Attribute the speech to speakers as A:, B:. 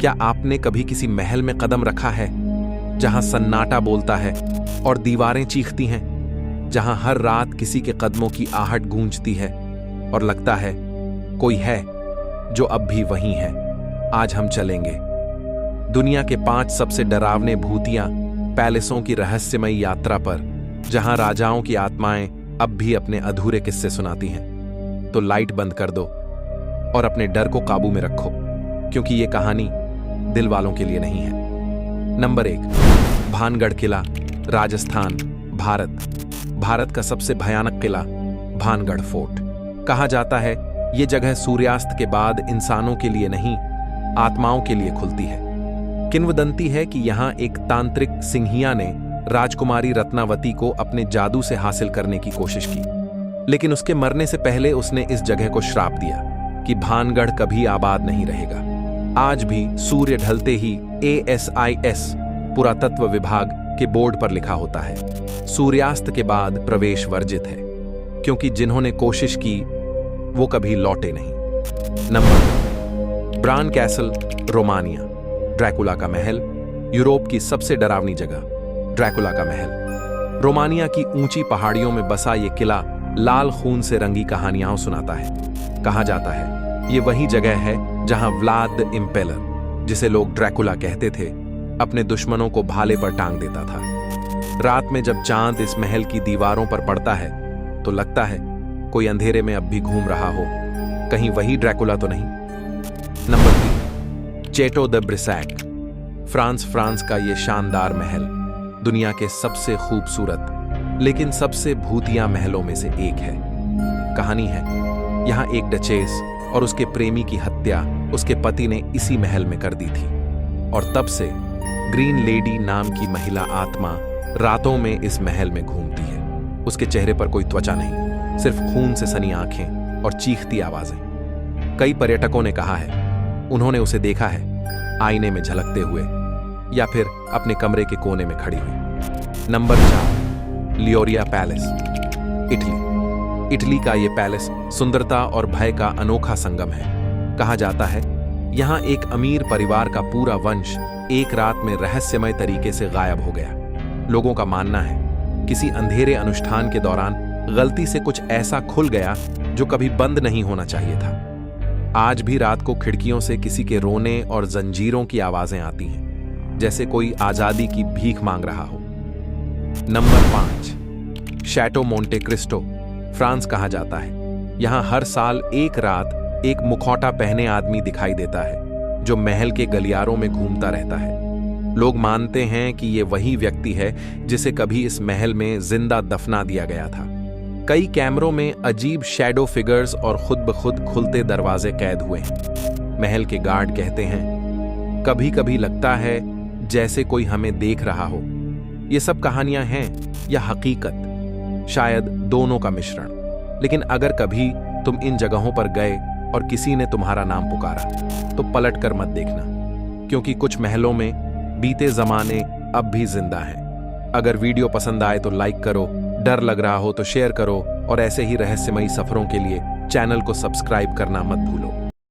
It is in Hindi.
A: क्या आपने कभी किसी महल में कदम रखा है जहां सन्नाटा बोलता है और दीवारें चीखती हैं, जहां हर रात किसी के कदमों की आहट गूंजती है और लगता है कोई है जो अब भी वहीं है? आज हम चलेंगे दुनिया के 5 सबसे डरावने भूतिया पैलेसों की रहस्यमयी यात्रा पर, जहां राजाओं की आत्माएं अब भी अपने अधूरे किस्से सुनाती हैं। तो लाइट बंद कर दो और अपने डर को काबू में रखो, क्योंकि ये कहानी दिल वालों के लिए नहीं है। नंबर 1, भानगढ़ किला, राजस्थान, भारत का सबसे भयानक किला भानगढ़ फोर्ट। कहा जाता है ये जगह सूर्यास्त के बाद इंसानों के लिए नहीं, आत्माओं के लिए खुलती है। किंवदंती है कि यहां एक तांत्रिक सिंहिया ने राजकुमारी रत्नावती को अपने जादू से हासिल करने की कोशिश की, लेकिन उसके मरने से पहले उसने इस जगह को श्राप दिया कि भानगढ़ कभी आबाद नहीं रहेगा। आज भी सूर्य ढलते ही ASIS पुरातत्व विभाग के बोर्ड पर लिखा होता है, सूर्यास्त के बाद प्रवेश वर्जित है, क्योंकि जिन्होंने कोशिश की वो कभी लौटे नहीं। Number 2, bran castle, Romania. Dracula का महल, यूरोप की सबसे डरावनी जगह ड्रैकुला का महल। रोमानिया की ऊंची पहाड़ियों में बसा ये किला लाल खून से रंगी कहानियां सुनाता है। कहा जाता है ये वही जगह है जहां व्लाद द इम्पेलर, जिसे लोग ड्रैकुला कहते थे, अपने दुश्मनों को भाले पर टांग देता था। रात में जब चांद इस महल की दीवारों पर पड़ता है तो लगता है कोई अंधेरे में अब भी घूम रहा हो, कहीं वही ड्रैकुला तो नहीं। नंबर 3, चेटो द ब्रिसैक, फ्रांस का ये शानदार महल दुनिया के सबसे खूबसूरत लेकिन सबसे भूतिया महलों में से एक है। कहानी है यहां एक डचेस और उसके प्रेमी की हत्या उसके पति ने इसी महल में कर दी थी, और तब से ग्रीन लेडी नाम की महिला आत्मा रातों में इस महल में घूमती है। उसके चेहरे पर कोई त्वचा नहीं, सिर्फ खून से सनी आंखें और चीखती आवाजें। कई पर्यटकों ने कहा है उन्होंने उसे देखा है आईने में झलकते हुए या फिर अपने कमरे के कोने में खड़ी हुई। नंबर 4, लियोरिया पैलेस, इटली का यह पैलेस सुंदरता और भय का अनोखा संगम है। कहा जाता है यहां एक अमीर परिवार का पूरा वंश एक रात में रहस्यमय तरीके से गायब हो गया। लोगों का मानना है किसी अंधेरे अनुष्ठान के दौरान गलती से कुछ ऐसा खुल गया जो कभी बंद नहीं होना चाहिए था। आज भी रात को खिड़कियों से किसी के रोने और जंजीरों की आवाजें आती हैं, जैसे कोई आजादी की भीख मांग रहा हो। Number 5, chateau Monte Cristo, France. कहा जाता है यहां हर साल एक रात एक मुखौटा पहने आदमी दिखाई देता है जो महल के गलियारों में घूमता रहता है। लोग मानते हैं कि यह वही व्यक्ति है जिसे कभी इस महल में जिंदा दफना दिया गया था। कई कैमरों में अजीब शैडो फिगर्स और खुद ब खुद खुलते दरवाजे कैद हुए हैं। महल के गार्ड कहते हैं कभी कभी लगता है जैसे कोई हमें देख रहा हो। ये सब कहानियां हैं या हकीकत, शायद दोनों का मिश्रण। लेकिन अगर कभी तुम इन जगहों पर गए और किसी ने तुम्हारा नाम पुकारा तो पलट कर मत देखना, क्योंकि कुछ महलों में बीते जमाने अब भी जिंदा हैं। अगर वीडियो पसंद आए तो लाइक करो, डर लग रहा हो तो शेयर करो, और ऐसे ही रहस्यमयी सफरों के लिए चैनल को सब्सक्राइब करना मत भूलो।